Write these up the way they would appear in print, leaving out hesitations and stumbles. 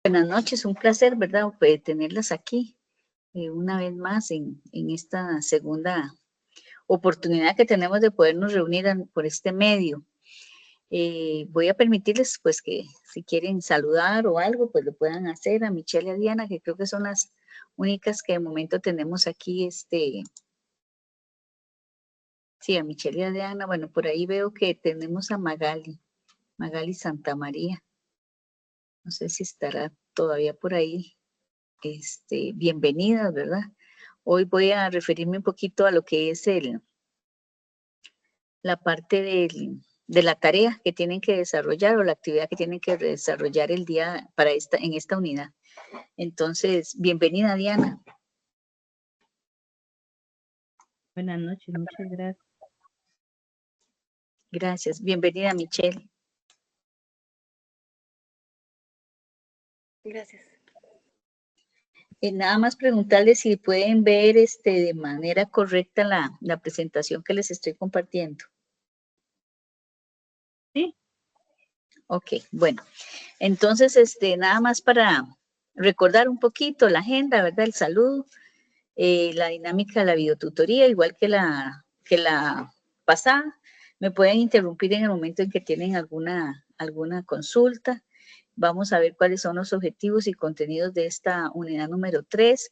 Buenas noches, un placer, ¿verdad? Tenerlas aquí una vez más en esta segunda oportunidad que tenemos de podernos reunir por este medio. Voy a permitirles, pues, que si quieren saludar o algo, pues lo puedan hacer a Michelle y a Diana, que creo que son las únicas que de momento tenemos aquí, sí, a Michelle y a Diana. Bueno, por ahí veo que tenemos a Magali Santamaría. No sé si estará todavía por ahí. Bienvenidas, ¿verdad? Hoy voy a referirme un poquito a lo que es la parte de la tarea que tienen que desarrollar o la actividad que tienen que desarrollar el día en esta unidad. Entonces, bienvenida, Diana. Buenas noches, muchas gracias. Gracias. Bienvenida, Michelle. Gracias. Nada más preguntarles si pueden ver de manera correcta la presentación que les estoy compartiendo. Sí. Ok, bueno. Entonces, nada más para recordar un poquito la agenda, ¿verdad? El saludo, la dinámica de la videotutoría, igual que la pasada. Me pueden interrumpir en el momento en que tienen alguna consulta. Vamos a ver cuáles son los objetivos y contenidos de esta unidad número 3,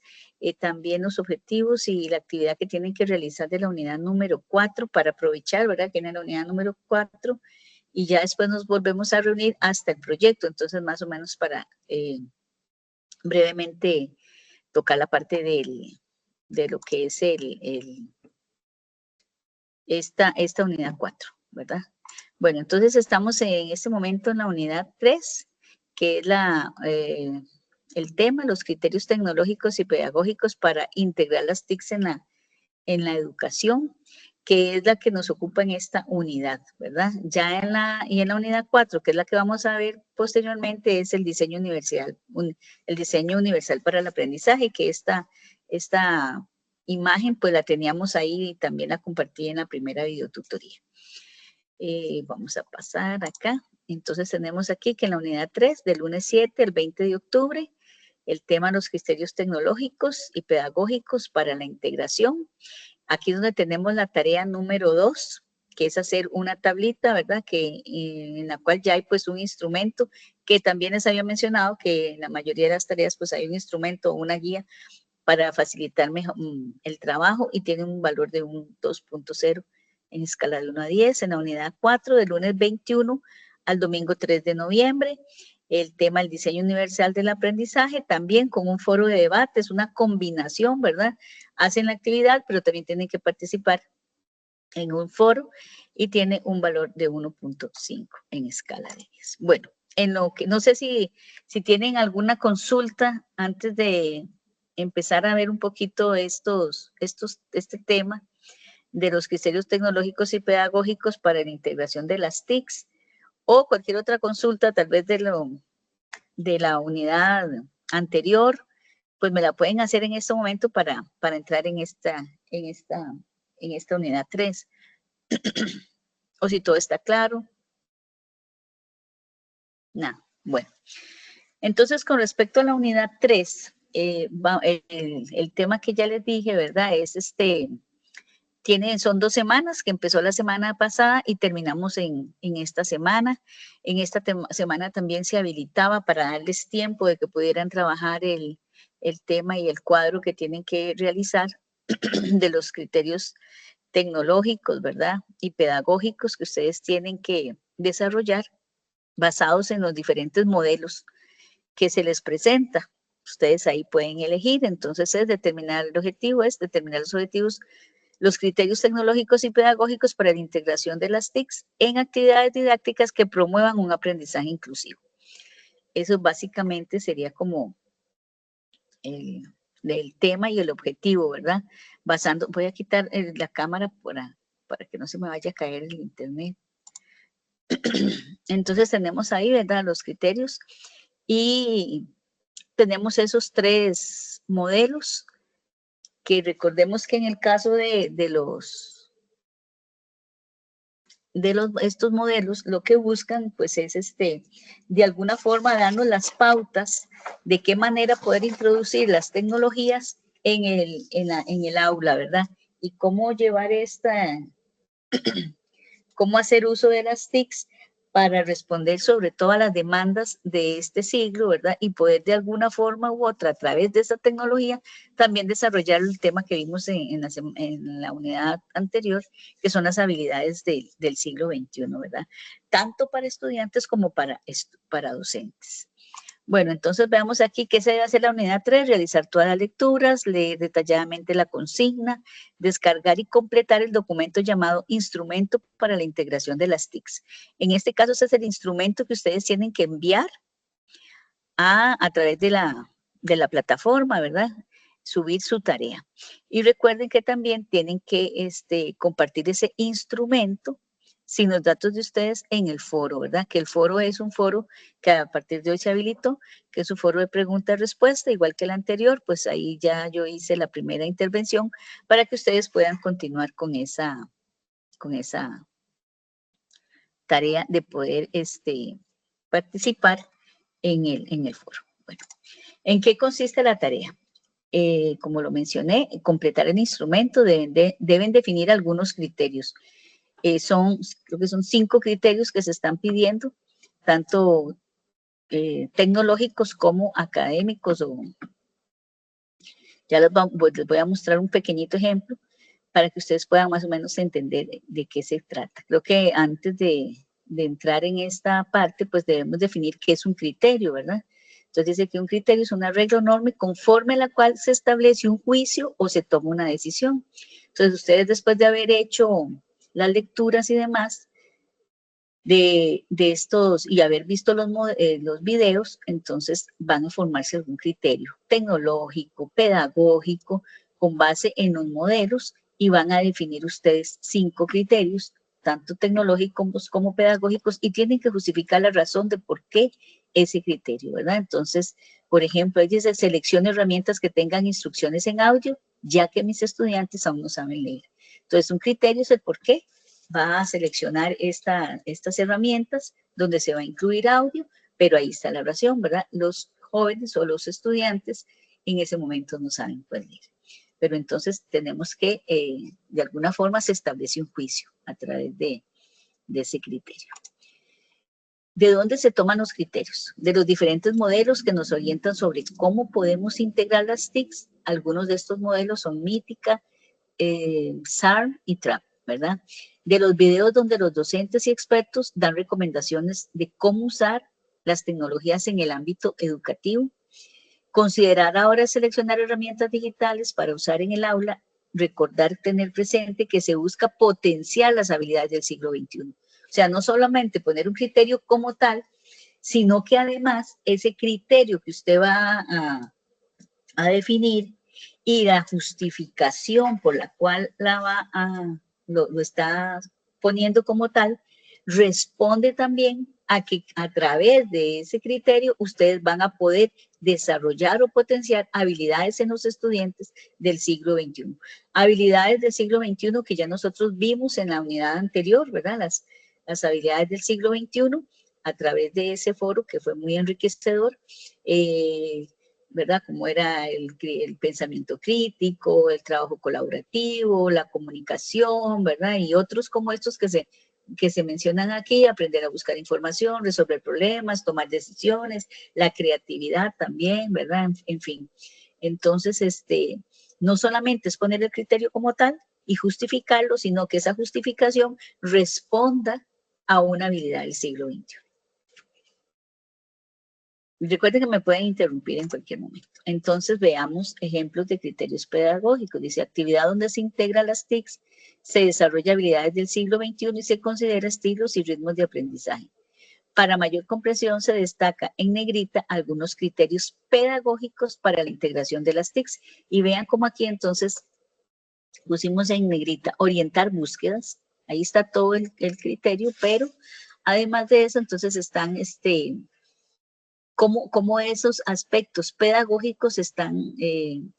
también los objetivos y la actividad que tienen que realizar de la unidad número 4 para aprovechar, ¿verdad? Que en la unidad número 4 y ya después nos volvemos a reunir hasta el proyecto. Entonces, más o menos para brevemente tocar la parte de lo que es esta unidad 4, ¿verdad? Bueno, entonces estamos en este momento en la unidad 3, que es el tema, los criterios tecnológicos y pedagógicos para integrar las TICs en la educación, que es la que nos ocupa en esta unidad, ¿verdad? Ya en la unidad 4, que es la que vamos a ver posteriormente, es el diseño universal, el diseño universal para el aprendizaje, que esta imagen pues la teníamos ahí y también la compartí en la primera videotutoría. Vamos a pasar acá. Entonces tenemos aquí que en la unidad 3, del lunes 7 al 20 de octubre, el tema los criterios tecnológicos y pedagógicos para la integración. Aquí es donde tenemos la tarea número 2, que es hacer una tablita, ¿verdad? En la cual ya hay pues un instrumento, que también les había mencionado que en la mayoría de las tareas pues hay un instrumento o una guía para facilitar mejor, el trabajo y tiene un valor de un 2.0 en escala de 1 a 10, en la unidad 4, del lunes 21 al domingo 3 de noviembre. El tema, el diseño universal del aprendizaje, también con un foro de debate, es una combinación, ¿verdad? Hacen la actividad, pero también tienen que participar en un foro y tiene un valor de 1.5 en escala de 10. Bueno, en lo que, no sé si tienen alguna consulta antes de empezar a ver un poquito este tema de los criterios tecnológicos y pedagógicos para la integración de las TICs, o cualquier otra consulta, tal vez de la unidad anterior, pues me la pueden hacer en este momento para entrar en esta unidad 3. O si todo está claro. Nada, bueno. Entonces, con respecto a la unidad 3, el tema que ya les dije, ¿verdad? Es son 2 semanas, que empezó la semana pasada y terminamos en esta semana. En esta semana también se habilitaba para darles tiempo de que pudieran trabajar el tema y el cuadro que tienen que realizar de los criterios tecnológicos, ¿verdad? Y pedagógicos que ustedes tienen que desarrollar basados en los diferentes modelos que se les presenta. Ustedes ahí pueden elegir, entonces es determinar el objetivo, es determinar los objetivos, los criterios tecnológicos y pedagógicos para la integración de las TICs en actividades didácticas que promuevan un aprendizaje inclusivo. Eso básicamente sería como el tema y el objetivo, ¿verdad? Voy a quitar la cámara para que no se me vaya a caer el internet. Entonces tenemos ahí, ¿verdad? Los criterios y tenemos esos 3 modelos que recordemos que en el caso de estos modelos lo que buscan pues es de alguna forma darnos las pautas de qué manera poder introducir las tecnologías en el aula, ¿verdad? Y cómo llevar cómo hacer uso de las TICs para responder sobre todas las demandas de este siglo, ¿verdad? Y poder de alguna forma u otra, a través de esa tecnología, también desarrollar el tema que vimos en la unidad anterior, que son las habilidades del siglo XXI, ¿verdad? Tanto para estudiantes como para docentes. Bueno, entonces veamos aquí qué se debe hacer la unidad 3, realizar todas las lecturas, leer detalladamente la consigna, descargar y completar el documento llamado Instrumento para la Integración de las TICs. En este caso, ese es el instrumento que ustedes tienen que enviar a través de la plataforma, ¿verdad? Subir su tarea. Y recuerden que también tienen que compartir ese instrumento sin los datos de ustedes en el foro, ¿verdad? Que el foro es un foro que a partir de hoy se habilitó, que es un foro de pregunta y respuesta, igual que el anterior, pues ahí ya yo hice la primera intervención para que ustedes puedan continuar con esa tarea de poder participar en el foro. Bueno, ¿en qué consiste la tarea? Como lo mencioné, completar el instrumento, deben definir algunos criterios. Creo que son 5 criterios que se están pidiendo, tanto tecnológicos como académicos. Ya les voy a mostrar un pequeñito ejemplo para que ustedes puedan más o menos entender de qué se trata. Creo que antes de entrar en esta parte, pues debemos definir qué es un criterio, ¿verdad? Entonces dice que un criterio es una regla o norma conforme a la cual se establece un juicio o se toma una decisión. Entonces ustedes después de haber hecho las lecturas y demás de estos y haber visto los videos, entonces van a formarse algún criterio tecnológico, pedagógico, con base en los modelos y van a definir ustedes 5 criterios, tanto tecnológicos como pedagógicos, y tienen que justificar la razón de por qué ese criterio, ¿verdad? Entonces, por ejemplo, dice, seleccione herramientas que tengan instrucciones en audio, ya que mis estudiantes aún no saben leer. Entonces, un criterio es el por qué. Va a seleccionar estas herramientas donde se va a incluir audio, pero ahí está la razón, ¿verdad? Los jóvenes o los estudiantes en ese momento no saben leer. Pero entonces tenemos que, de alguna forma, se establece un juicio a través de ese criterio. ¿De dónde se toman los criterios? De los diferentes modelos que nos orientan sobre cómo podemos integrar las TICs. Algunos de estos modelos son Mítica, SAR y TRAP, ¿verdad? De los videos donde los docentes y expertos dan recomendaciones de cómo usar las tecnologías en el ámbito educativo. Considerar ahora seleccionar herramientas digitales para usar en el aula, recordar, tener presente que se busca potenciar las habilidades del siglo XXI. O sea, no solamente poner un criterio como tal, sino que además ese criterio que usted va a definir y la justificación por la cual lo está poniendo como tal, responde también a que a través de ese criterio ustedes van a poder desarrollar o potenciar habilidades en los estudiantes del siglo XXI. Habilidades del siglo XXI que ya nosotros vimos en la unidad anterior, ¿verdad? Las habilidades del siglo XXI a través de ese foro que fue muy enriquecedor, ¿verdad? Como era el pensamiento crítico, el trabajo colaborativo, la comunicación, ¿verdad? Y otros como estos que se mencionan aquí, aprender a buscar información, resolver problemas, tomar decisiones, la creatividad también, ¿verdad? En fin. Entonces, no solamente es poner el criterio como tal y justificarlo, sino que esa justificación responda a una habilidad del siglo XXI. Recuerden que me pueden interrumpir en cualquier momento. Entonces veamos ejemplos de criterios pedagógicos. Dice, actividad donde se integran las TICs, se desarrolla habilidades del siglo XXI y se considera estilos y ritmos de aprendizaje. Para mayor comprensión se destaca en negrita algunos criterios pedagógicos para la integración de las TICs. Y vean cómo aquí entonces pusimos en negrita orientar búsquedas. Ahí está todo el criterio, pero además de eso entonces están cómo esos aspectos pedagógicos están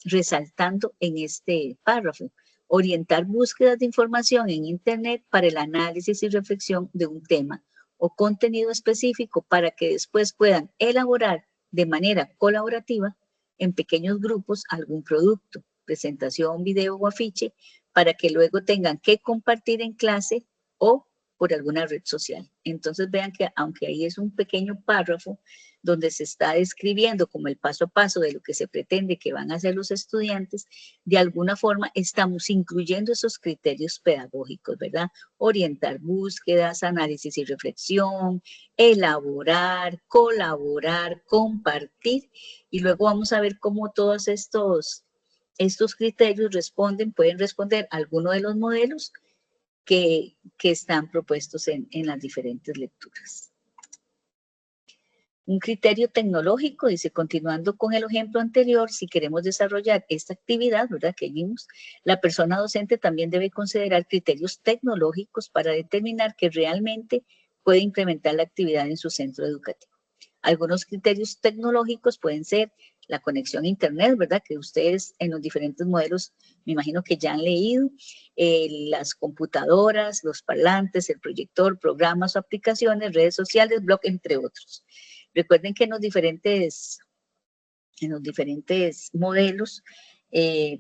resaltando en este párrafo. orientar búsquedas de información en Internet para el análisis y reflexión de un tema o contenido específico para que después puedan elaborar de manera colaborativa en pequeños grupos algún producto, presentación, video o afiche, para que luego tengan que compartir en clase o por alguna red social. Entonces vean que aunque ahí es un pequeño párrafo donde se está describiendo como el paso a paso de lo que se pretende que van a hacer los estudiantes, de alguna forma estamos incluyendo esos criterios pedagógicos, ¿verdad? Orientar búsquedas, análisis y reflexión, elaborar, colaborar, compartir, y luego vamos a ver cómo todos estos criterios pueden responder a alguno de los modelos que están propuestos en las diferentes lecturas. Un criterio tecnológico, dice, continuando con el ejemplo anterior, si queremos desarrollar esta actividad, ¿verdad?, que vimos, la persona docente también debe considerar criterios tecnológicos para determinar que realmente puede implementar la actividad en su centro educativo. Algunos criterios tecnológicos pueden ser la conexión a Internet, ¿verdad?, que ustedes en los diferentes modelos me imagino que ya han leído, las computadoras, los parlantes, el proyector, programas o aplicaciones, redes sociales, blog, entre otros. Recuerden que en los diferentes modelos,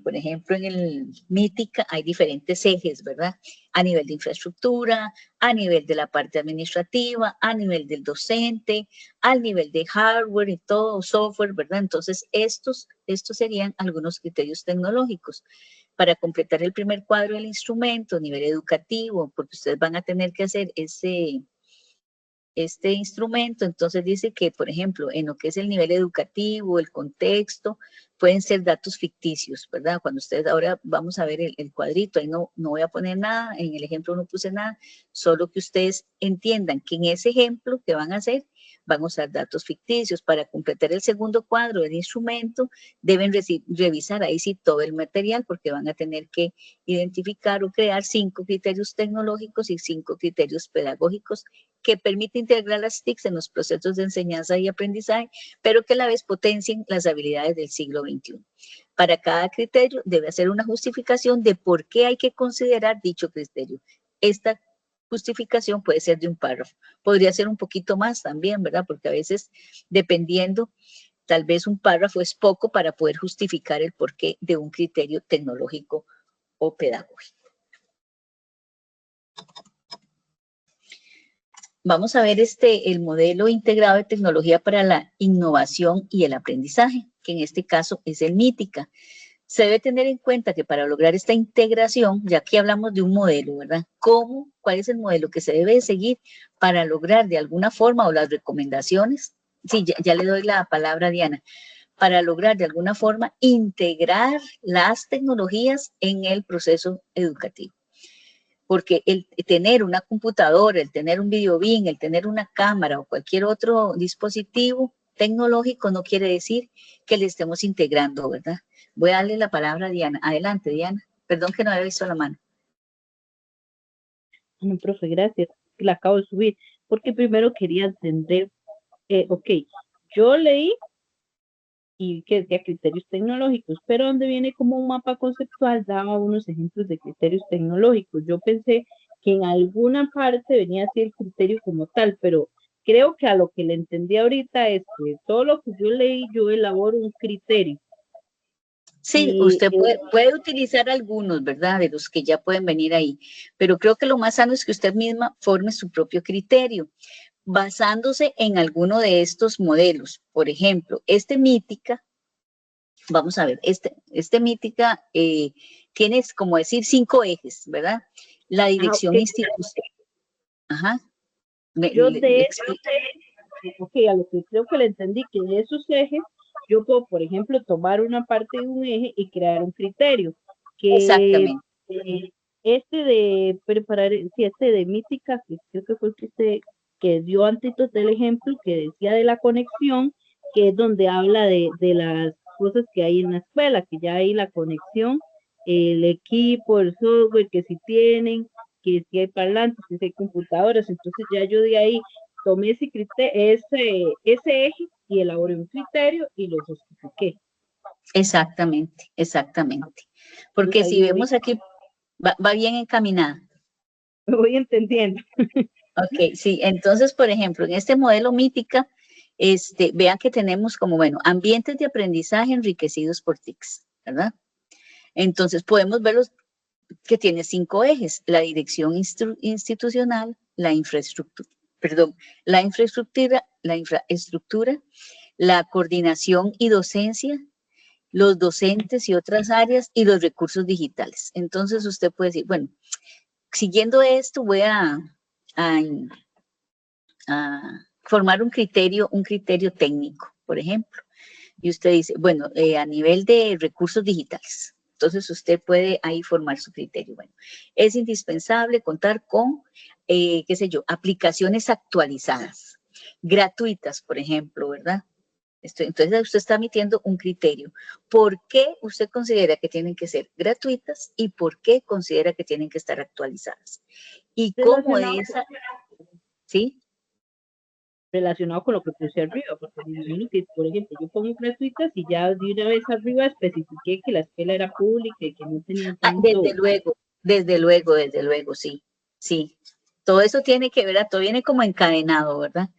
por ejemplo, en el Mítica hay diferentes ejes, ¿verdad? A nivel de infraestructura, a nivel de la parte administrativa, a nivel del docente, al nivel de hardware y todo, software, ¿verdad? Entonces, estos serían algunos criterios tecnológicos. Para completar el primer cuadro del instrumento a nivel educativo, porque ustedes van a tener que hacer este instrumento, entonces dice que, por ejemplo, en lo que es el nivel educativo, el contexto, pueden ser datos ficticios, ¿verdad? Cuando ustedes, ahora vamos a ver el cuadrito, ahí no voy a poner nada, en el ejemplo no puse nada, solo que ustedes entiendan que en ese ejemplo que van a hacer, van a usar datos ficticios. Para completar el segundo cuadro del instrumento, deben revisar ahí sí todo el material, porque van a tener que identificar o crear 5 criterios tecnológicos y 5 criterios pedagógicos que permite integrar las TICs en los procesos de enseñanza y aprendizaje, pero que a la vez potencien las habilidades del siglo XXI. Para cada criterio debe hacer una justificación de por qué hay que considerar dicho criterio. Esta justificación puede ser de un párrafo, podría ser un poquito más también, ¿verdad? Porque a veces, dependiendo, tal vez un párrafo es poco para poder justificar el porqué de un criterio tecnológico o pedagógico. Vamos a ver el modelo integrado de tecnología para la innovación y el aprendizaje, que en este caso es el Mítica. Se debe tener en cuenta que para lograr esta integración, ya que hablamos de un modelo, ¿verdad? ¿Cuál es el modelo que se debe seguir para lograr de alguna forma, o las recomendaciones? Sí, ya le doy la palabra a Diana. Para lograr de alguna forma integrar las tecnologías en el proceso educativo. Porque el tener una computadora, el tener un videobin, el tener una cámara o cualquier otro dispositivo tecnológico no quiere decir que le estemos integrando, ¿verdad? Voy a darle la palabra a Diana. Adelante, Diana. Perdón que no había visto la mano. No, profe, gracias. La acabo de subir, porque primero quería entender, ok, yo leí y que decía criterios tecnológicos, pero donde viene como un mapa conceptual daba unos ejemplos de criterios tecnológicos. Yo pensé que en alguna parte venía así el criterio como tal, pero creo que a lo que le entendí ahorita es que todo lo que yo leí, yo elaboro un criterio. Sí, usted puede utilizar algunos, ¿verdad? De los que ya pueden venir ahí, pero creo que lo más sano es que usted misma forme su propio criterio, basándose en alguno de estos modelos. Por ejemplo, Mítica, vamos a ver, Mítica tiene, como decir, 5 ejes, ¿verdad? La dirección institucional. Ajá. Yo de ok, a lo que creo que le entendí, que de esos ejes, yo puedo, por ejemplo, tomar una parte de un eje y crear un criterio. Que exactamente. De preparar, sí, de Mítica, que creo que fue que dio antes del ejemplo, que decía de la conexión, que es donde habla de las cosas que hay en la escuela, que ya hay la conexión, el equipo, el software, que si tienen, que si hay parlantes, que si hay computadoras, entonces ya yo de ahí tomé ese eje y elaboré un criterio y lo justifiqué. Exactamente. Porque si vemos aquí, Va bien encaminada. Me voy entendiendo. Ok, sí, entonces, por ejemplo, en este modelo Mítica, vean que tenemos como, bueno, ambientes de aprendizaje enriquecidos por TICs, ¿verdad? Entonces, podemos ver que tiene 5 ejes: la dirección institucional, la infraestructura, la coordinación y docencia, los docentes y otras áreas, y los recursos digitales. Entonces, usted puede decir, bueno, siguiendo esto, voy a formar un criterio técnico, por ejemplo. Y usted dice, bueno, a nivel de recursos digitales. Entonces usted puede ahí formar su criterio. Bueno, es indispensable contar con, qué sé yo, aplicaciones actualizadas, gratuitas, por ejemplo, ¿verdad? Entonces usted está emitiendo un criterio. ¿Por qué usted considera que tienen que ser gratuitas y por qué considera que tienen que estar actualizadas? Y cómo esa, ¿sí? Relacionado con lo que puse arriba, porque me imagino que, por ejemplo, yo pongo gratuitas y ya de una vez arriba especifiqué que la escuela era pública y que no tenía tanto. Desde luego, sí, sí. Todo eso tiene que ver, todo viene como encadenado, ¿verdad?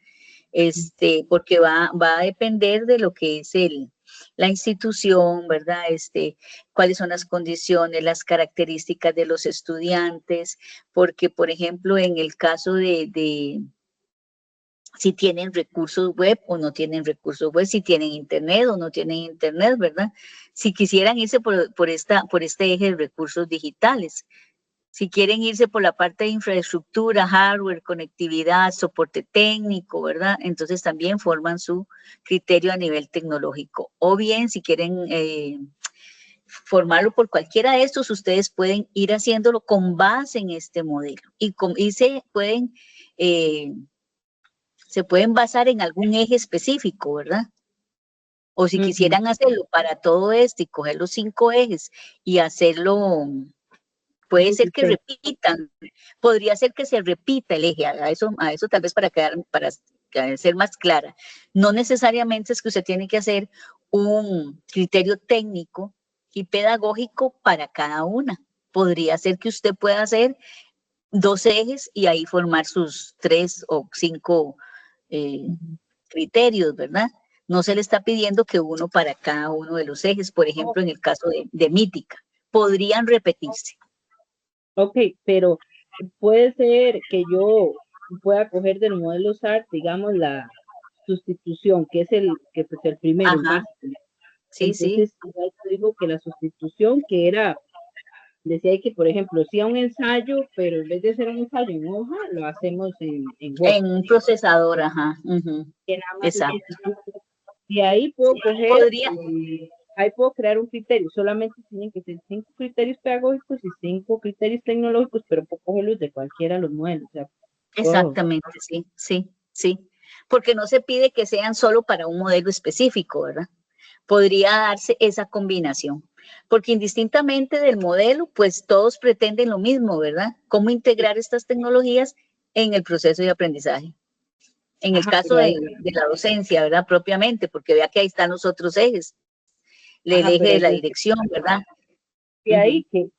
Porque va a depender de lo que es la institución, ¿verdad? Cuáles son las condiciones, las características de los estudiantes, porque, por ejemplo, en el caso de si tienen recursos web o no tienen recursos web, si tienen internet o no tienen internet, ¿verdad? Si quisieran irse por este eje de recursos digitales, si quieren irse por la parte de infraestructura, hardware, conectividad, soporte técnico, ¿verdad? Entonces también forman su criterio a nivel tecnológico. O bien, si quieren formarlo por cualquiera de estos, ustedes pueden ir haciéndolo con base en este modelo. Y se pueden basar en algún eje específico, ¿verdad? O si quisieran hacerlo para todo esto y coger los 5 ejes y hacerlo, puede ser que repitan, podría ser que se repita el eje, a eso tal vez para ser más clara. No necesariamente es que usted tiene que hacer un criterio técnico y pedagógico para cada una. Podría ser que usted pueda hacer 2 ejes y ahí formar sus 3 o 5 criterios, ¿verdad? No se le está pidiendo que uno para cada uno de los ejes, por ejemplo, en el caso de Mítica, podrían repetirse. Ok, pero puede ser que yo pueda coger del modelo SAR, digamos, la sustitución, que es el primero, el básico. Sí, entonces, igual te digo que la sustitución que era, decía que, por ejemplo, hacía un ensayo, pero en vez de hacer un ensayo en hoja, lo hacemos en Word. En un procesador, ajá. Que nada más Exacto. Y ahí puedo coger, ahí puedo crear un criterio. Solamente tienen que ser 5 criterios pedagógicos y 5 criterios tecnológicos, pero puedo cogerlos de cualquiera de los modelos. O sea, exactamente, sí. Porque no se pide que sean solo para un modelo específico, ¿verdad? Podría darse esa combinación. Porque indistintamente del modelo, pues todos pretenden lo mismo, ¿verdad? Cómo integrar estas tecnologías en el proceso de aprendizaje. En el caso de la docencia, ¿verdad? Propiamente, porque vea que ahí están los otros ejes. El eje de la dirección, ¿verdad? Y ahí que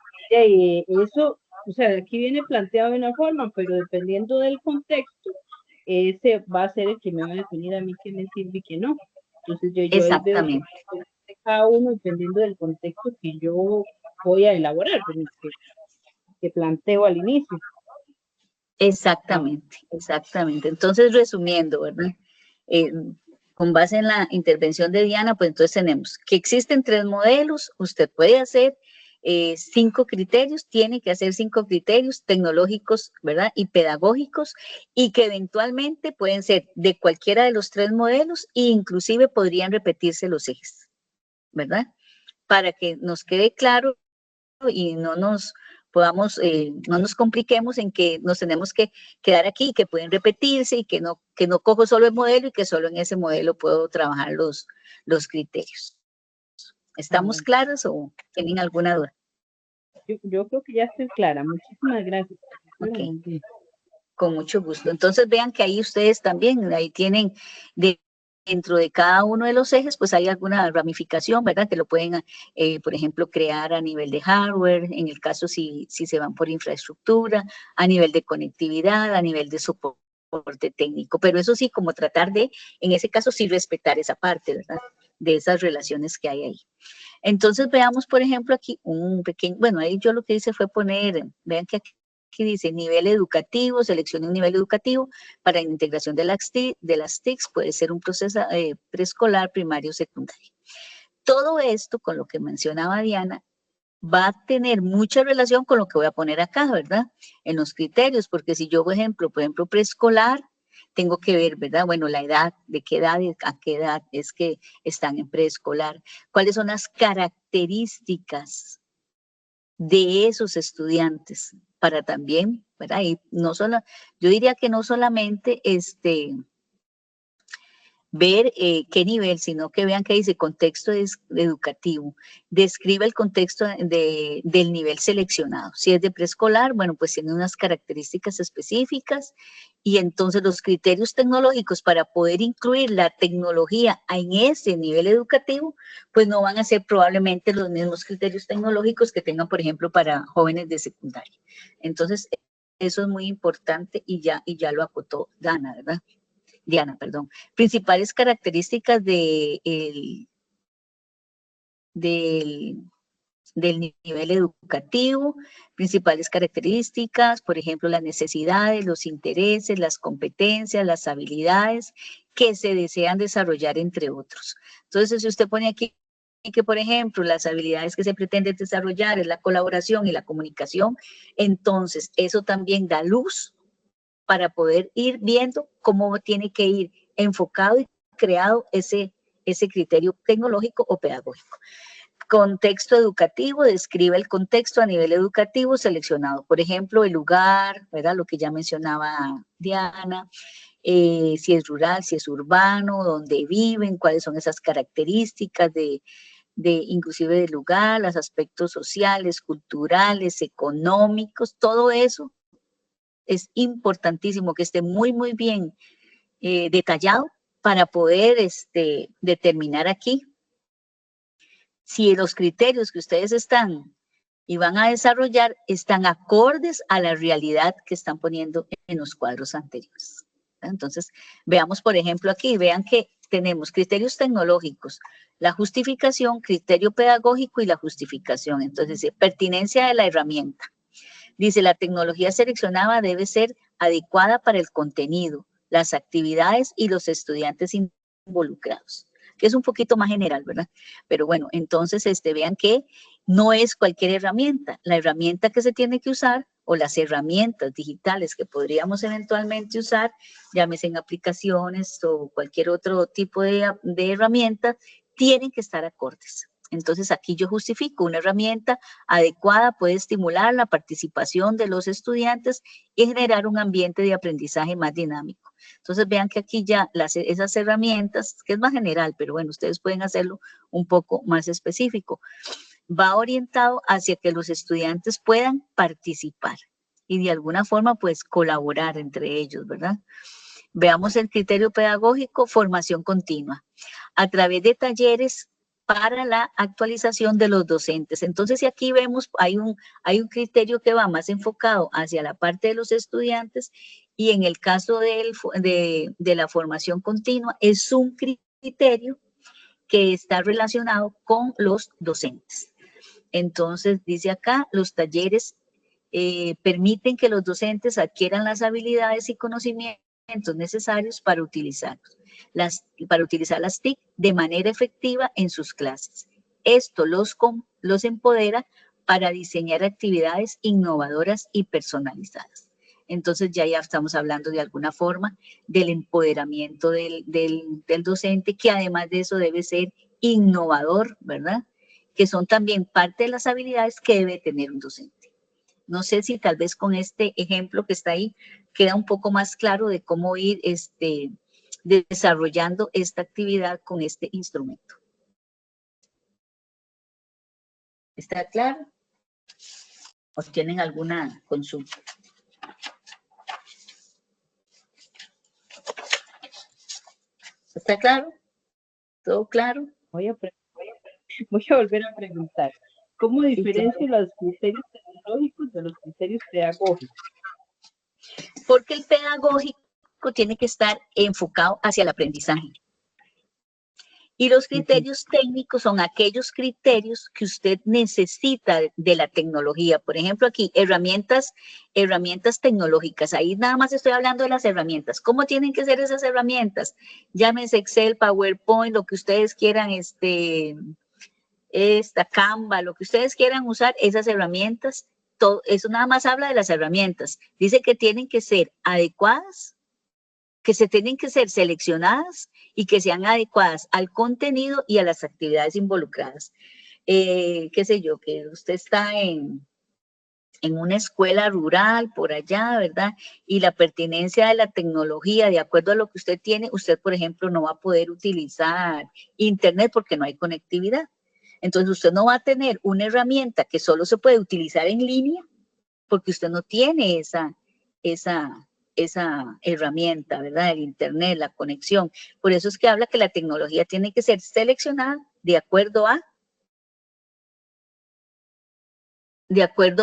eso, o sea, aquí viene planteado de una forma, pero dependiendo del contexto, ese va a ser el que me va a definir a mí qué me sirve y qué no. Entonces yo ahí veo que cada uno dependiendo del contexto que yo voy a elaborar, que planteo al inicio. Exactamente. Entonces, resumiendo, ¿verdad? Con base en la intervención de Diana, pues entonces tenemos que existen 3 modelos, usted puede hacer 5 criterios, tiene que hacer 5 criterios tecnológicos, ¿verdad? Y pedagógicos, y que eventualmente pueden ser de cualquiera de los 3 modelos e inclusive podrían repetirse los ejes, ¿verdad? Para que nos quede claro y no nos compliquemos en que nos tenemos que quedar aquí, que pueden repetirse y que no cojo solo el modelo y que solo en ese modelo puedo trabajar los criterios. ¿Estamos claros o tienen alguna duda? Yo creo que ya estoy clara. Muchísimas gracias. Ok, con mucho gusto. Entonces vean que ahí ustedes también, ahí tienen de dentro de cada uno de los ejes, pues hay alguna ramificación, ¿verdad? Que lo pueden, por ejemplo, crear a nivel de hardware, en el caso si se van por infraestructura, a nivel de conectividad, a nivel de soporte técnico, pero eso sí, como tratar de, en ese caso sí respetar esa parte, ¿verdad? De esas relaciones que hay ahí. Entonces veamos, por ejemplo, aquí un pequeño, bueno, ahí yo lo que hice fue poner, vean que aquí dice nivel educativo, seleccione un nivel educativo para la integración de las TICs, puede ser un proceso preescolar, primario, secundario. Todo esto, con lo que mencionaba Diana, va a tener mucha relación con lo que voy a poner acá, ¿verdad? En los criterios, porque si yo, por ejemplo, preescolar, tengo que ver, ¿verdad? Bueno, la edad, de qué edad, a qué edad es que están en preescolar, cuáles son las características de esos estudiantes para también, ¿verdad? Y no solo, yo diría que no solamente ver qué nivel, sino que vean que dice contexto educativo. Describe el contexto del nivel seleccionado. Si es de preescolar, bueno, pues tiene unas características específicas y entonces los criterios tecnológicos para poder incluir la tecnología en ese nivel educativo, pues no van a ser probablemente los mismos criterios tecnológicos que tengan, por ejemplo, para jóvenes de secundaria. Entonces, eso es muy importante y ya lo acotó Diana, perdón. Principales características del nivel educativo, principales características, por ejemplo, las necesidades, los intereses, las competencias, las habilidades que se desean desarrollar, entre otros. Entonces, si usted pone aquí que, por ejemplo, las habilidades que se pretenden desarrollar es la colaboración y la comunicación, entonces eso también da luz para poder ir viendo cómo tiene que ir enfocado y creado ese criterio tecnológico o pedagógico. Contexto educativo, describe el contexto a nivel educativo seleccionado. Por ejemplo, el lugar, ¿verdad? Lo que ya mencionaba Diana, si es rural, si es urbano, dónde viven, cuáles son esas características inclusive del lugar, los aspectos sociales, culturales, económicos, todo eso es importantísimo que esté muy, muy bien detallado para poder determinar aquí si los criterios que ustedes están y van a desarrollar están acordes a la realidad que están poniendo en los cuadros anteriores. Entonces, veamos, por ejemplo, aquí, vean que tenemos criterios tecnológicos, la justificación, criterio pedagógico y la justificación. Entonces, pertinencia de la herramienta. Dice, la tecnología seleccionada debe ser adecuada para el contenido, las actividades y los estudiantes involucrados, que es un poquito más general, ¿verdad? Pero bueno, entonces vean que no es cualquier herramienta. La herramienta que se tiene que usar o las herramientas digitales que podríamos eventualmente usar, llámese en aplicaciones o cualquier otro tipo de herramienta, tienen que estar acordes. Entonces aquí yo justifico una herramienta adecuada, puede estimular la participación de los estudiantes y generar un ambiente de aprendizaje más dinámico. Entonces vean que aquí ya esas herramientas, que es más general, pero bueno, ustedes pueden hacerlo un poco más específico, va orientado hacia que los estudiantes puedan participar y de alguna forma pues colaborar entre ellos, ¿verdad? Veamos el criterio pedagógico, formación continua. A través de talleres para la actualización de los docentes. Entonces, si aquí vemos, hay un criterio que va más enfocado hacia la parte de los estudiantes y en el caso de la formación continua es un criterio que está relacionado con los docentes. Entonces, dice acá, los talleres permiten que los docentes adquieran las habilidades y conocimientos necesarios para utilizar las TIC de manera efectiva en sus clases. Esto los empodera para diseñar actividades innovadoras y personalizadas. Entonces ya estamos hablando de alguna forma del empoderamiento del docente, que además de eso debe ser innovador, ¿verdad? Que son también parte de las habilidades que debe tener un docente. No sé si tal vez con este ejemplo que está ahí queda un poco más claro de cómo ir desarrollando esta actividad con este instrumento. ¿Está claro? ¿O tienen alguna consulta? ¿Está claro? ¿Todo claro? Voy a, voy a volver a preguntar. ¿Cómo Sí, claro. diferencio los criterios tecnológicos de los criterios pedagógicos? Porque el pedagógico tiene que estar enfocado hacia el aprendizaje. Y los criterios técnicos son aquellos criterios que usted necesita de la tecnología. Por ejemplo, aquí, herramientas tecnológicas. Ahí nada más estoy hablando de las herramientas. ¿Cómo tienen que ser esas herramientas? Llámense Excel, PowerPoint, lo que ustedes quieran, esta Canva, lo que ustedes quieran usar, esas herramientas. Todo, eso nada más habla de las herramientas. Dice que tienen que ser adecuadas, que se tienen que ser seleccionadas y que sean adecuadas al contenido y a las actividades involucradas. Qué sé yo, que usted está en una escuela rural por allá, ¿verdad? Y la pertinencia de la tecnología, de acuerdo a lo que usted tiene, usted, por ejemplo, no va a poder utilizar Internet porque no hay conectividad. Entonces, usted no va a tener una herramienta que solo se puede utilizar en línea porque usted no tiene esa herramienta, ¿verdad? El Internet, la conexión. Por eso es que habla que la tecnología tiene que ser seleccionada de acuerdo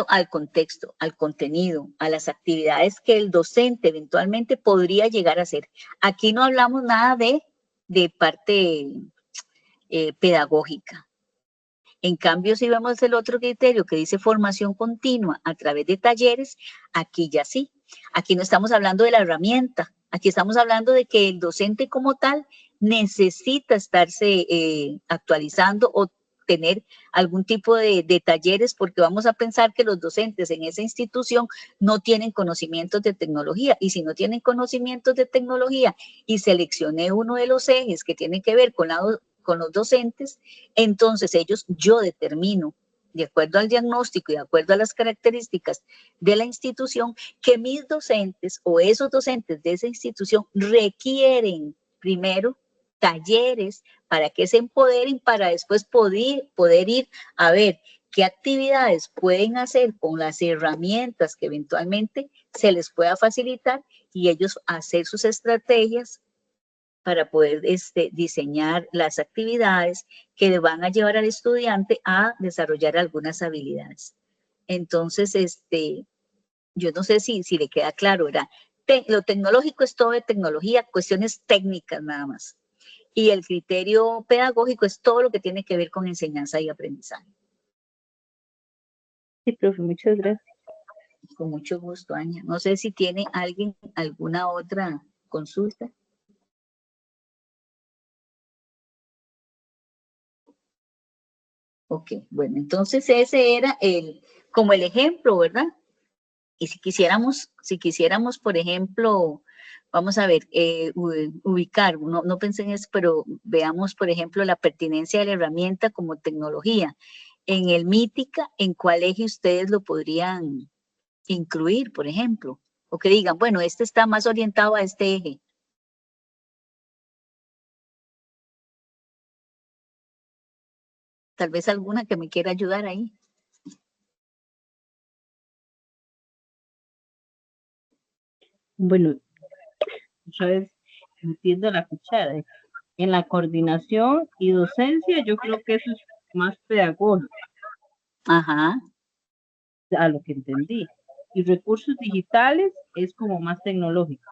al contexto, al contenido, a las actividades que el docente eventualmente podría llegar a hacer. Aquí no hablamos nada de parte pedagógica. En cambio, si vemos el otro criterio que dice formación continua a través de talleres, aquí ya sí. Aquí no estamos hablando de la herramienta, aquí estamos hablando de que el docente como tal necesita estarse actualizando o tener algún tipo de talleres, porque vamos a pensar que los docentes en esa institución no tienen conocimientos de tecnología, y si no tienen conocimientos de tecnología y seleccioné uno de los ejes que tiene que ver con los docentes, entonces yo determino, de acuerdo al diagnóstico y de acuerdo a las características de la institución, que mis docentes o esos docentes de esa institución requieren primero talleres para que se empoderen, para después poder ir a ver qué actividades pueden hacer con las herramientas que eventualmente se les pueda facilitar y ellos hacer sus estrategias para poder diseñar las actividades que van a llevar al estudiante a desarrollar algunas habilidades. Entonces, yo no sé si le queda claro, ¿verdad? Lo tecnológico es todo de tecnología, cuestiones técnicas nada más. Y el criterio pedagógico es todo lo que tiene que ver con enseñanza y aprendizaje. Sí, profe, muchas gracias. Con mucho gusto, Aña. No sé si tiene alguien alguna otra consulta. Ok, bueno, entonces ese era como el ejemplo, ¿verdad? Y si quisiéramos, por ejemplo, vamos a ver, ubicar, no pensé en eso, pero veamos, por ejemplo, la pertinencia de la herramienta como tecnología. En el Mítica, ¿en cuál eje ustedes lo podrían incluir, por ejemplo? O que digan, bueno, este está más orientado a este eje. Tal vez alguna que me quiera ayudar ahí. Bueno, sabes, metiendo la cuchara. En la coordinación y docencia, yo creo que eso es más pedagógico, Ajá. a lo que entendí. Y recursos digitales es como más tecnológico.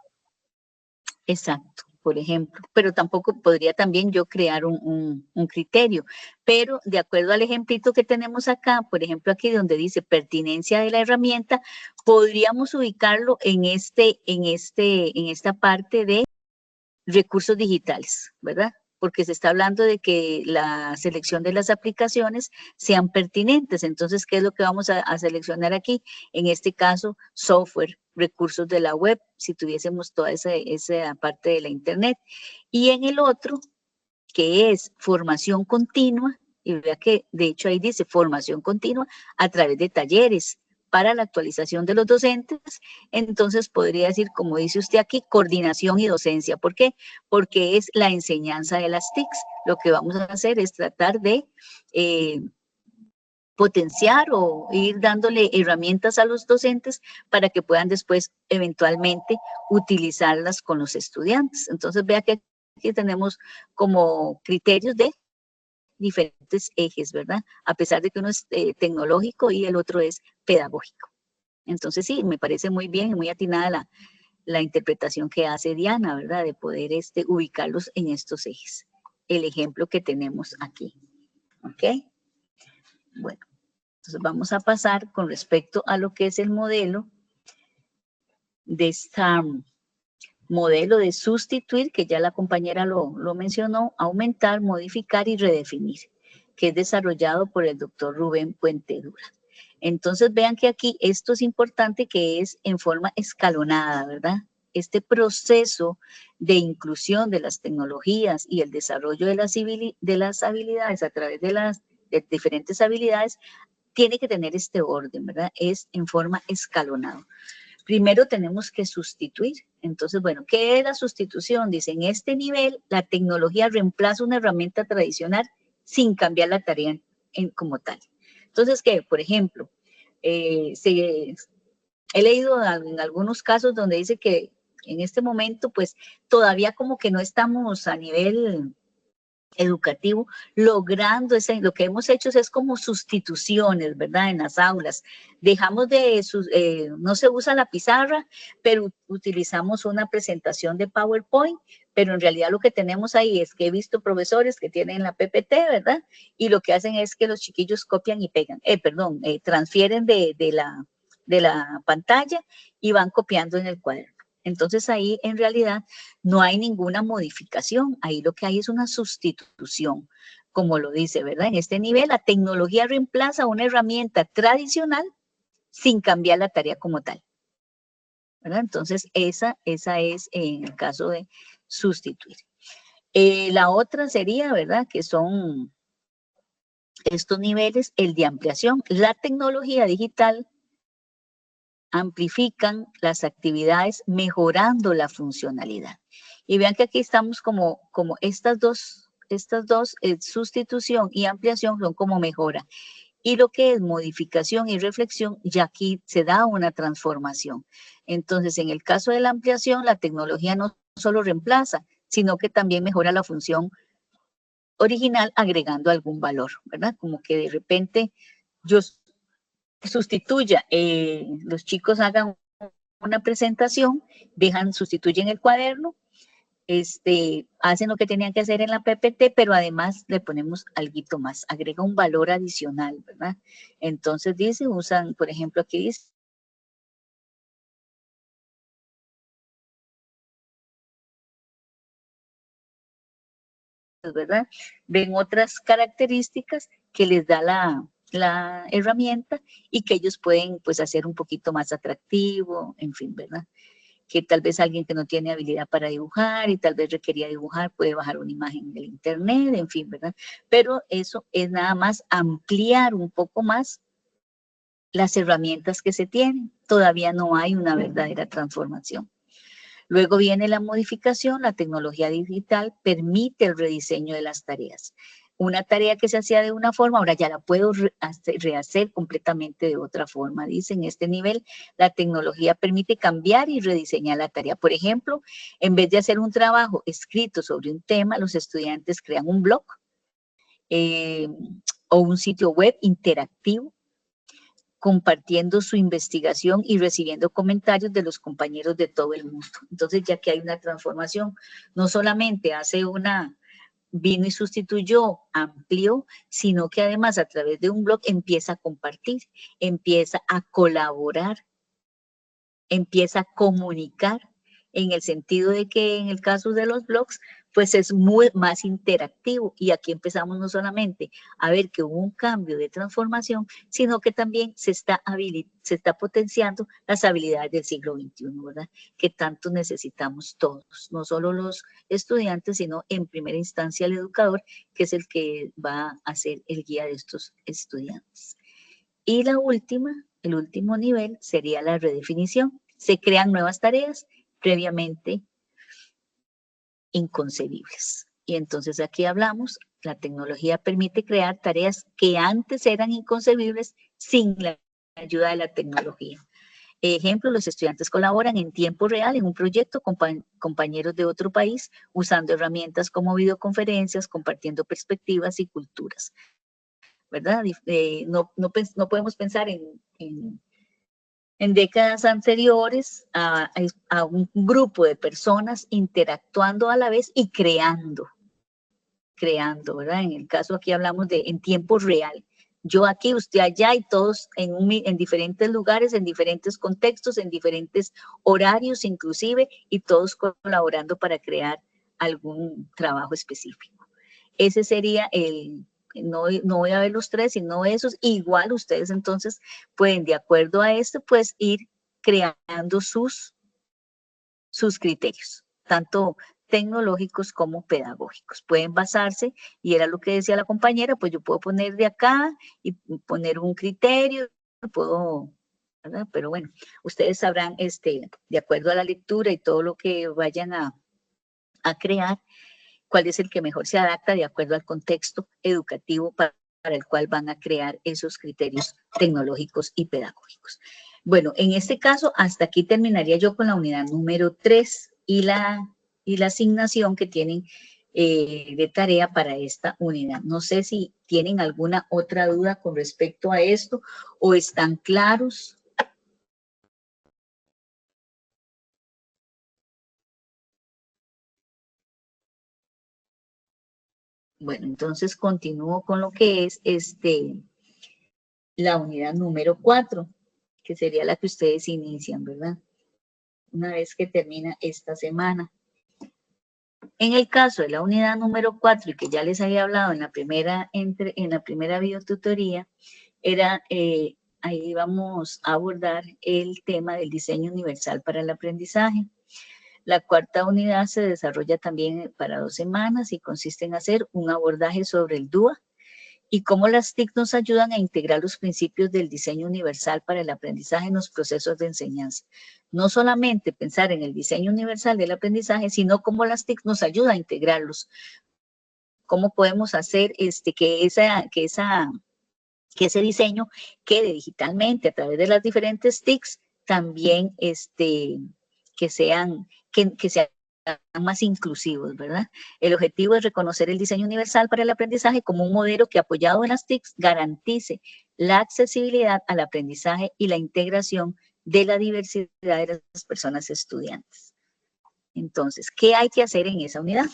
Exacto, por ejemplo, pero tampoco podría también yo crear un criterio, pero de acuerdo al ejemplito que tenemos acá, por ejemplo aquí donde dice pertinencia de la herramienta, podríamos ubicarlo en esta parte de recursos digitales, ¿verdad? Porque se está hablando de que la selección de las aplicaciones sean pertinentes. Entonces, ¿qué es lo que vamos a seleccionar aquí? En este caso, software, recursos de la web, si tuviésemos toda esa parte de la Internet. Y en el otro, que es formación continua, y vea que de hecho ahí dice formación continua a través de talleres para la actualización de los docentes, entonces podría decir, como dice usted aquí, coordinación y docencia. ¿Por qué? Porque es la enseñanza de las TICs. Lo que vamos a hacer es tratar de potenciar o ir dándole herramientas a los docentes para que puedan después eventualmente utilizarlas con los estudiantes. Entonces vea que aquí tenemos como criterios de diferentes ejes, ¿verdad? A pesar de que uno es tecnológico y el otro es pedagógico. Entonces sí, me parece muy bien, muy atinada la interpretación que hace Diana, ¿verdad? De poder ubicarlos en estos ejes. El ejemplo que tenemos aquí. ¿Ok? Bueno, entonces vamos a pasar con respecto a lo que es el modelo de STARM. Modelo de sustituir, que ya la compañera lo mencionó, aumentar, modificar y redefinir, que es desarrollado por el doctor Rubén Puentedura. Entonces vean que aquí esto es importante, que es en forma escalonada, ¿verdad? Este proceso de inclusión de las tecnologías y el desarrollo de las habilidades a través de diferentes habilidades tiene que tener este orden, ¿verdad? Es en forma escalonada. Primero tenemos que sustituir. Entonces, bueno, ¿qué es la sustitución? Dice, en este nivel, la tecnología reemplaza una herramienta tradicional sin cambiar la tarea como tal. Entonces, ¿qué? Por ejemplo, he leído en algunos casos donde dice que en este momento, pues, todavía como que no estamos a nivel educativo, logrando lo que hemos hecho es como sustituciones, ¿verdad? En las aulas. Dejamos no se usa la pizarra, pero utilizamos una presentación de PowerPoint, pero en realidad lo que tenemos ahí es que he visto profesores que tienen la PPT, ¿verdad? Y lo que hacen es que los chiquillos copian y pegan, transfieren de la pantalla y van copiando en el cuaderno. Entonces ahí en realidad no hay ninguna modificación, ahí lo que hay es una sustitución, como lo dice, ¿verdad? En este nivel la tecnología reemplaza una herramienta tradicional sin cambiar la tarea como tal, ¿verdad? Entonces esa es en el caso de sustituir. La otra sería, ¿verdad? Que son estos niveles, el de ampliación. La tecnología digital amplifican las actividades mejorando la funcionalidad. Y vean que aquí estamos como estas dos sustitución y ampliación son como mejora. Y lo que es modificación y reflexión, ya aquí se da una transformación. Entonces, en el caso de la ampliación, la tecnología no solo reemplaza, sino que también mejora la función original agregando algún valor, ¿verdad? Como que de repente yo sustituya, los chicos hagan una presentación, sustituyen el cuaderno, hacen lo que tenían que hacer en la PPT, pero además le ponemos algo más, agrega un valor adicional, ¿verdad? Entonces usan, por ejemplo, aquí dice, ¿verdad? Ven otras características que les da la herramienta y que ellos pueden pues hacer un poquito más atractivo, en fin, ¿verdad? Que tal vez alguien que no tiene habilidad para dibujar y tal vez requería dibujar puede bajar una imagen del internet, en fin, ¿verdad? Pero eso es nada más ampliar un poco más las herramientas que se tienen. Todavía no hay una verdadera transformación. Luego viene la modificación. La tecnología digital permite el rediseño de las tareas. Una tarea que se hacía de una forma, ahora ya la puedo rehacer completamente de otra forma. Dice, en este nivel, la tecnología permite cambiar y rediseñar la tarea. Por ejemplo, en vez de hacer un trabajo escrito sobre un tema, los estudiantes crean un blog o un sitio web interactivo, compartiendo su investigación y recibiendo comentarios de los compañeros de todo el mundo. Entonces, ya que hay una transformación, no solamente vino y sustituyó, amplió, sino que además a través de un blog empieza a compartir, empieza a colaborar, empieza a comunicar, en el sentido de que en el caso de los blogs, pues es más interactivo. Y aquí empezamos no solamente a ver que hubo un cambio de transformación, sino que también se está potenciando las habilidades del siglo XXI, ¿verdad? Que tanto necesitamos todos, no solo los estudiantes, sino en primera instancia el educador, que es el que va a ser el guía de estos estudiantes. Y el último nivel sería la redefinición. Se crean nuevas tareas previamente inconcebibles. Y entonces aquí hablamos, la tecnología permite crear tareas que antes eran inconcebibles sin la ayuda de la tecnología. Ejemplo, los estudiantes colaboran en tiempo real en un proyecto con compañeros de otro país, usando herramientas como videoconferencias, compartiendo perspectivas y culturas, ¿verdad? No podemos pensar en décadas anteriores a un grupo de personas interactuando a la vez y creando, ¿verdad? En el caso aquí hablamos de en tiempo real. Yo aquí, usted allá y todos en diferentes lugares, en diferentes contextos, en diferentes horarios inclusive, y todos colaborando para crear algún trabajo específico. Ese sería no voy a ver los tres, sino esos. Igual ustedes entonces pueden, de acuerdo a esto, pues ir creando sus criterios, tanto tecnológicos como pedagógicos. Pueden basarse, y era lo que decía la compañera, pues yo puedo poner de acá y poner un criterio, puedo, ¿verdad? Pero bueno, ustedes sabrán, de acuerdo a la lectura y todo lo que vayan a crear, cuál es el que mejor se adapta de acuerdo al contexto educativo para el cual van a crear esos criterios tecnológicos y pedagógicos. Bueno, en este caso, hasta aquí terminaría yo con la unidad número 3 y la asignación que tienen de tarea para esta unidad. No sé si tienen alguna otra duda con respecto a esto o están claros. Bueno, entonces continúo con lo que es la unidad número 4, que sería la que ustedes inician, ¿verdad? Una vez que termina esta semana. En el caso de la unidad número 4, y que ya les había hablado en la primera videotutoría, ahí vamos a abordar el tema del diseño universal para el aprendizaje. La cuarta unidad se desarrolla también para 2 semanas y consiste en hacer un abordaje sobre el DUA y cómo las TIC nos ayudan a integrar los principios del diseño universal para el aprendizaje en los procesos de enseñanza. No solamente pensar en el diseño universal del aprendizaje, sino cómo las TIC nos ayudan a integrarlos. Cómo podemos hacer que ese diseño quede digitalmente a través de las diferentes TICs, también que sean más inclusivos, ¿verdad? El objetivo es reconocer el diseño universal para el aprendizaje como un modelo que, apoyado en las TICs, garantice la accesibilidad al aprendizaje y la integración de la diversidad de las personas estudiantes. Entonces, ¿qué hay que hacer en esa unidad?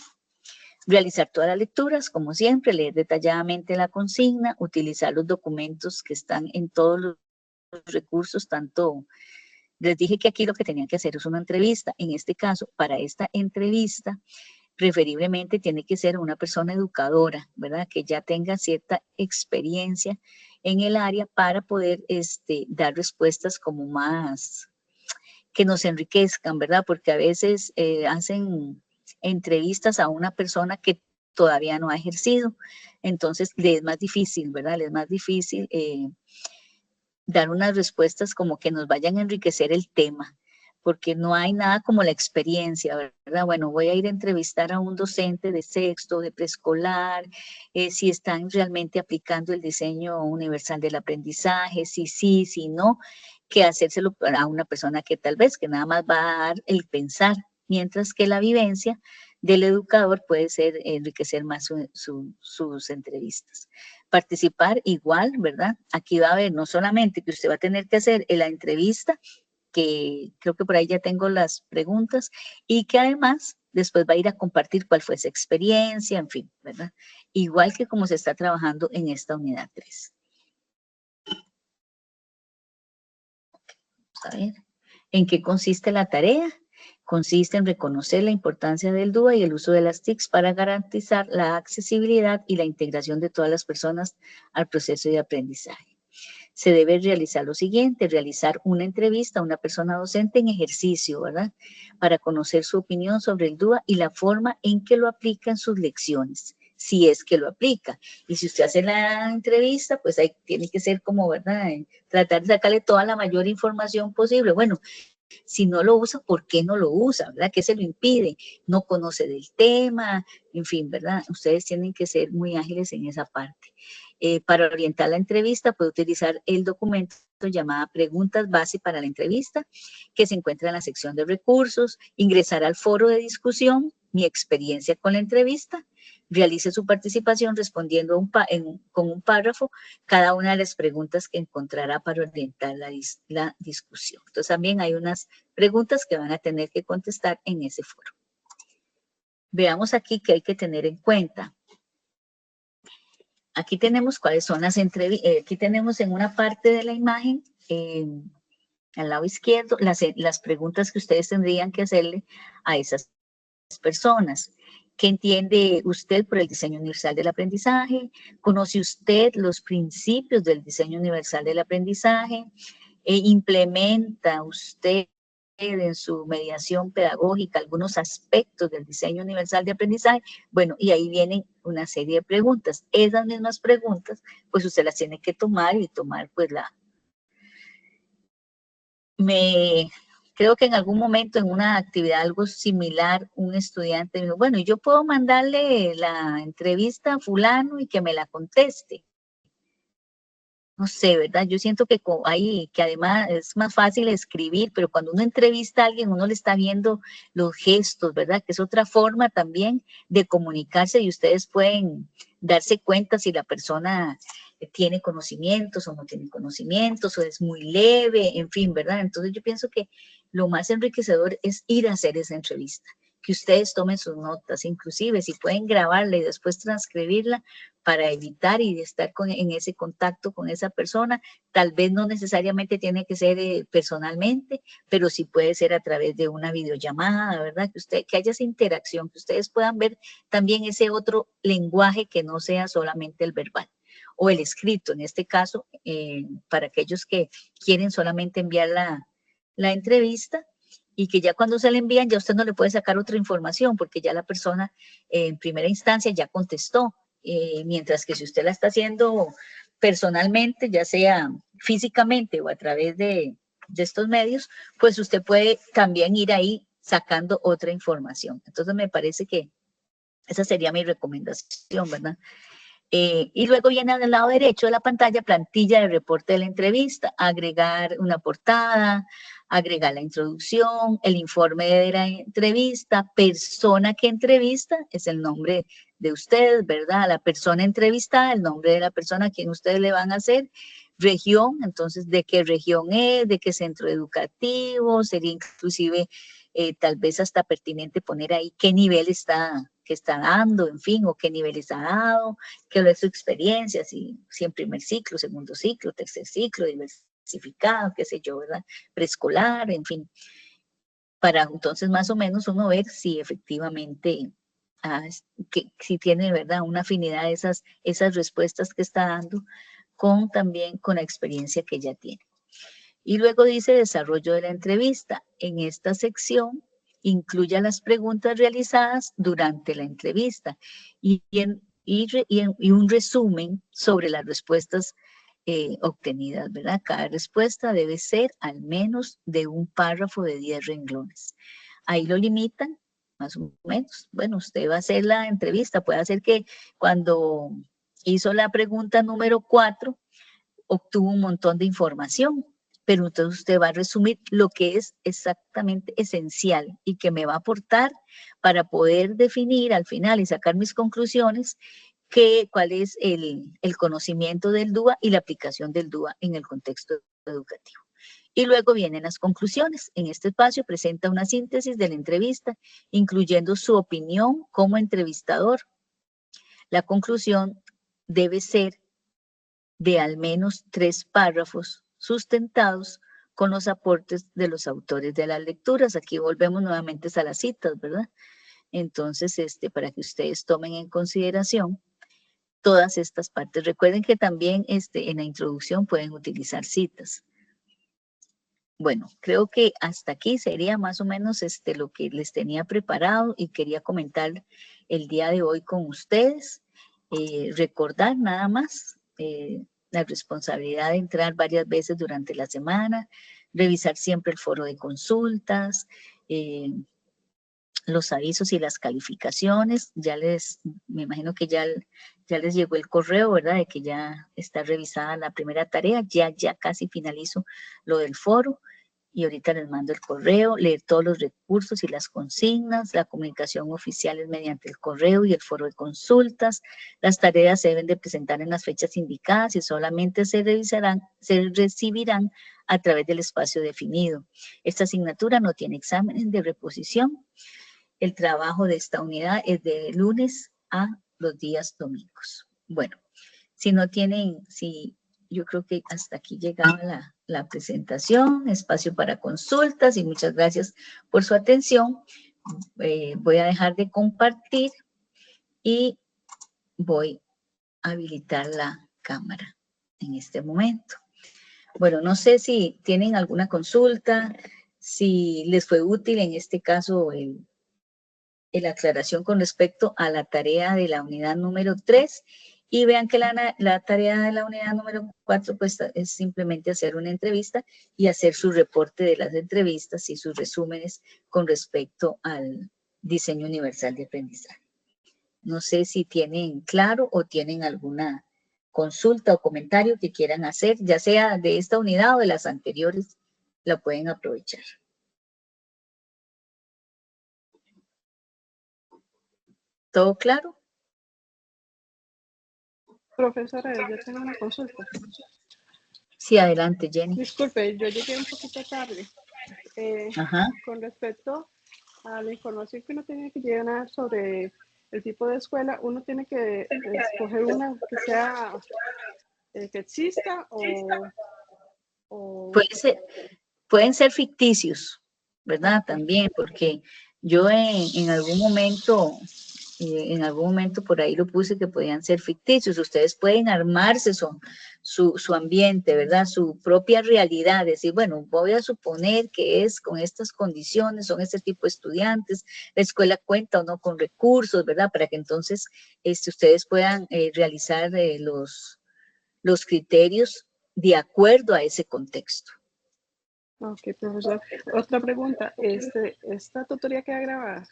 Realizar todas las lecturas, como siempre, leer detalladamente la consigna, utilizar los documentos que están en todos los recursos, tanto. Les dije que aquí lo que tenían que hacer es una entrevista. En este caso, para esta entrevista, preferiblemente tiene que ser una persona educadora, ¿verdad? Que ya tenga cierta experiencia en el área para poder dar respuestas como más, que nos enriquezcan, ¿verdad? Porque a veces hacen entrevistas a una persona que todavía no ha ejercido, entonces le es más difícil, ¿verdad? Le es más difícil dar unas respuestas como que nos vayan a enriquecer el tema, porque no hay nada como la experiencia, ¿verdad? Bueno, voy a ir a entrevistar a un docente de sexto, de preescolar, si están realmente aplicando el diseño universal del aprendizaje, si sí, si no, que hacérselo a una persona que tal vez que nada más va a dar el pensar, mientras que la vivencia del educador puede ser enriquecer más sus entrevistas. Participar igual, ¿verdad? Aquí va a haber no solamente que usted va a tener que hacer la entrevista, que creo que por ahí ya tengo las preguntas, y que además después va a ir a compartir cuál fue esa experiencia, en fin, ¿verdad? Igual que como se está trabajando en esta unidad 3. Vamos a ver. ¿En qué consiste la tarea? Consiste en reconocer la importancia del DUA y el uso de las TICs para garantizar la accesibilidad y la integración de todas las personas al proceso de aprendizaje. Se debe realizar lo siguiente: realizar una entrevista a una persona docente en ejercicio, ¿verdad? Para conocer su opinión sobre el DUA y la forma en que lo aplica en sus lecciones, si es que lo aplica. Y si usted hace la entrevista, pues ahí tiene que ser como, ¿verdad? Tratar de sacarle toda la mayor información posible. Bueno, Si no lo usa, ¿por qué no lo usa? ¿Verdad? ¿Qué se lo impide? No conoce del tema, en fin, ¿verdad? Ustedes tienen que ser muy ágiles en esa parte. Para orientar la entrevista puede utilizar el documento llamada Preguntas Base para la entrevista, que se encuentra en la sección de recursos, ingresar al foro de discusión, mi experiencia con la entrevista, realice su participación respondiendo con un párrafo cada una de las preguntas que encontrará para orientar la discusión. Entonces también hay unas preguntas que van a tener que contestar en ese foro. Veamos aquí qué hay que tener en cuenta. Aquí tenemos cuáles son las entrevistas. Aquí tenemos en una parte de la imagen, al lado izquierdo, las preguntas que ustedes tendrían que hacerle a esas personas. ¿Qué entiende usted por el diseño universal del aprendizaje? ¿Conoce usted los principios del diseño universal del aprendizaje? ¿Implementa usted en su mediación pedagógica algunos aspectos del diseño universal de aprendizaje? Bueno, y ahí vienen una serie de preguntas. Esas mismas preguntas, pues usted las tiene que tomar y tomar pues creo que en algún momento en una actividad algo similar, un estudiante me dijo, bueno, yo puedo mandarle la entrevista a fulano y que me la conteste. No sé, ¿verdad? Yo siento que que además es más fácil escribir, pero cuando uno entrevista a alguien, uno le está viendo los gestos, ¿verdad? Que es otra forma también de comunicarse y ustedes pueden darse cuenta si la persona tiene conocimientos o no tiene conocimientos o es muy leve, en fin, ¿verdad? Entonces yo pienso que lo más enriquecedor es ir a hacer esa entrevista, que ustedes tomen sus notas, inclusive si pueden grabarla y después transcribirla, para evitar y estar en ese contacto con esa persona. Tal vez no necesariamente tiene que ser personalmente, pero sí puede ser a través de una videollamada, ¿verdad? Que haya esa interacción, que ustedes puedan ver también ese otro lenguaje que no sea solamente el verbal o el escrito, en este caso, para aquellos que quieren solamente enviar la entrevista, y que ya cuando se le envían ya usted no le puede sacar otra información porque ya la persona en primera instancia ya contestó. Mientras que si usted la está haciendo personalmente, ya sea físicamente o a través de estos medios, pues usted puede también ir ahí sacando otra información. Entonces me parece que esa sería mi recomendación, ¿verdad? Y luego viene al lado derecho de la pantalla, plantilla de reporte de la entrevista, agregar una portada, agregar la introducción, el informe de la entrevista, persona que entrevista, es el nombre de ustedes, ¿verdad? La persona entrevistada, el nombre de la persona a quien ustedes le van a hacer, región, entonces, ¿de qué región es? ¿De qué centro educativo? Sería inclusive tal vez hasta pertinente poner ahí qué nivel que está dando, en fin, o qué niveles ha dado, qué es su experiencia, si en primer ciclo, segundo ciclo, tercer ciclo, diversificado, qué sé yo, ¿verdad? Preescolar, en fin, para entonces más o menos uno ver si efectivamente, si tiene, ¿verdad?, una afinidad de esas respuestas que está dando también con la experiencia que ya tiene. Y luego dice desarrollo de la entrevista. En esta sección incluya las preguntas realizadas durante la entrevista y un resumen sobre las respuestas obtenidas, ¿verdad? Cada respuesta debe ser al menos de un párrafo de 10 renglones. Ahí lo limitan, más o menos. Bueno, usted va a hacer la entrevista, puede hacer que cuando hizo la pregunta número 4, obtuvo un montón de información, pero entonces usted va a resumir lo que es exactamente esencial y que me va a aportar para poder definir al final y sacar mis conclusiones cuál es el conocimiento del DUA y la aplicación del DUA en el contexto educativo. Y luego vienen las conclusiones. En este espacio presenta una síntesis de la entrevista, incluyendo su opinión como entrevistador. La conclusión debe ser de al menos 3 párrafos sustentados con los aportes de los autores de las lecturas. Aquí volvemos nuevamente a las citas, ¿verdad? Entonces, para que ustedes tomen en consideración todas estas partes. Recuerden que también en la introducción pueden utilizar citas. Bueno, creo que hasta aquí sería más o menos lo que les tenía preparado y quería comentar el día de hoy con ustedes. Recordar nada más la responsabilidad de entrar varias veces durante la semana, revisar siempre el foro de consultas, los avisos y las calificaciones. Me imagino que ya les llegó el correo, ¿verdad? De que ya está revisada la primera tarea, ya casi finalizo lo del foro. Y ahorita les mando el correo, leer todos los recursos y las consignas, la comunicación oficial es mediante el correo y el foro de consultas, las tareas se deben de presentar en las fechas indicadas y solamente se recibirán a través del espacio definido. Esta asignatura no tiene exámenes de reposición. El trabajo de esta unidad es de lunes a los días domingos. Bueno, yo creo que hasta aquí llegaba la presentación, espacio para consultas y muchas gracias por su atención. Voy a dejar de compartir y voy a habilitar la cámara en este momento. Bueno, no sé si tienen alguna consulta, si les fue útil en este caso la aclaración con respecto a la tarea de la unidad número 3. Y vean que la tarea de la unidad número 4 pues es simplemente hacer una entrevista y hacer su reporte de las entrevistas y sus resúmenes con respecto al diseño universal de aprendizaje. No sé si tienen claro o tienen alguna consulta o comentario que quieran hacer, ya sea de esta unidad o de las anteriores, la pueden aprovechar. ¿Todo claro? Profesora, yo tengo una consulta. Sí, adelante, Jenny. Disculpe, yo llegué un poquito tarde. Ajá. Con respecto a la información que uno tiene que llenar sobre el tipo de escuela, uno tiene que escoger una que sea que exista o... Pueden ser ficticios, ¿verdad? También, porque yo en algún momento por ahí lo puse que podían ser ficticios. Ustedes pueden armarse su ambiente, ¿verdad? Su propia realidad. Decir, bueno, voy a suponer que es con estas condiciones, son este tipo de estudiantes, la escuela cuenta o no con recursos, ¿verdad? Para que entonces ustedes puedan realizar los criterios de acuerdo a ese contexto. Ok, profesor. Otra pregunta, ¿esta tutoría queda grabada?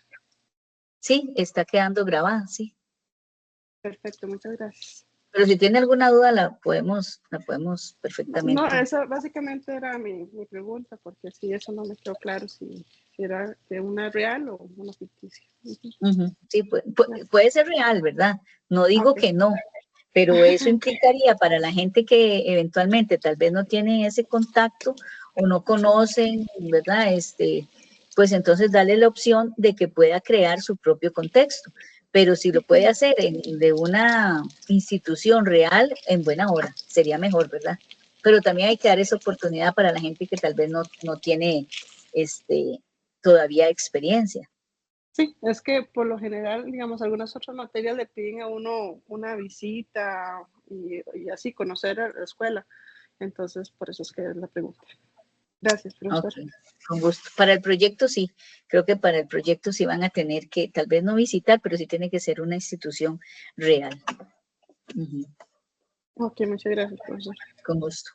Sí, está quedando grabada, sí. Perfecto, muchas gracias. Pero si tiene alguna duda, la podemos perfectamente. No, esa básicamente era mi pregunta, porque así eso no me quedó claro si era de una real o una ficticia. Sí, puede ser real, ¿verdad? No digo que no, pero eso implicaría para la gente que eventualmente tal vez no tienen ese contacto o no conocen, ¿verdad? Pues entonces darle la opción de que pueda crear su propio contexto. Pero si lo puede hacer de una institución real, en buena hora, sería mejor, ¿verdad? Pero también hay que dar esa oportunidad para la gente que tal vez no tiene todavía experiencia. Sí, es que por lo general, digamos, algunas otras materias le piden a uno una visita y así conocer a la escuela. Entonces, por eso es que es la pregunta. Gracias, profesor. Okay, con gusto. Para el proyecto sí, creo que para el proyecto sí van a tener que, tal vez no visitar, pero sí tiene que ser una institución real. Ok, muchas gracias, profesor. Con gusto.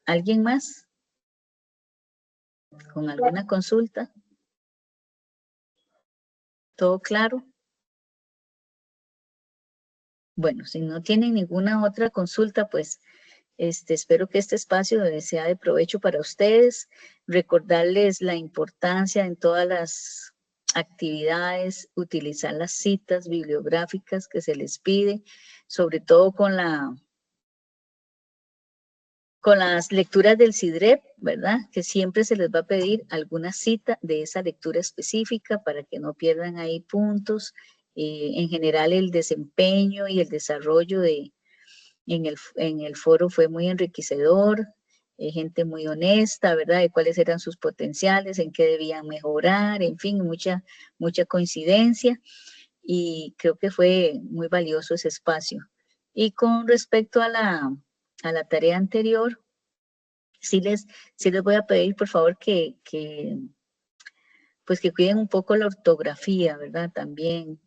¿Alguien más? ¿Con alguna consulta? ¿Todo claro? Bueno, si no tienen ninguna otra consulta, pues espero que este espacio sea de provecho para ustedes. Recordarles la importancia en todas las actividades, utilizar las citas bibliográficas que se les pide, sobre todo con las lecturas del CIDREP, ¿verdad? Que siempre se les va a pedir alguna cita de esa lectura específica para que no pierdan ahí puntos. En general, el desempeño y el desarrollo en el foro fue muy enriquecedor, gente muy honesta, ¿verdad? De cuáles eran sus potenciales, en qué debían mejorar, en fin, mucha coincidencia. Y creo que fue muy valioso ese espacio. Y con respecto a la tarea anterior, sí les voy a pedir, por favor, pues que cuiden un poco la ortografía, ¿verdad? También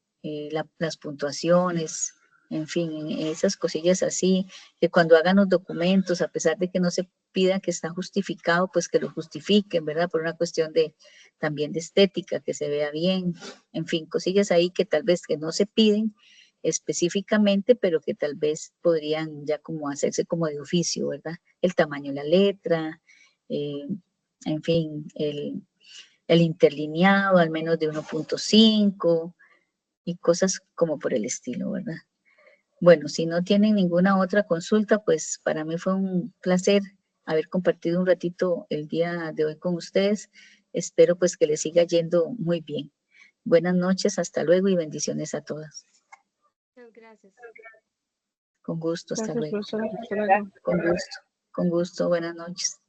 las puntuaciones, en fin, esas cosillas así, que cuando hagan los documentos, a pesar de que no se pida que está justificado, pues que lo justifiquen, ¿verdad? Por una cuestión de también de estética, que se vea bien, en fin, cosillas ahí que tal vez que no se piden específicamente, pero que tal vez podrían ya como hacerse como de oficio, ¿verdad? El tamaño de la letra, en fin, el interlineado al menos de 1.5 y cosas como por el estilo, ¿verdad? Bueno, si no tienen ninguna otra consulta, pues para mí fue un placer haber compartido un ratito el día de hoy con ustedes. Espero pues que les siga yendo muy bien. Buenas noches, hasta luego y bendiciones a todas. Muchas gracias. Con gusto, hasta Gracias, luego. profesora. Hasta luego. Con gusto, buenas noches.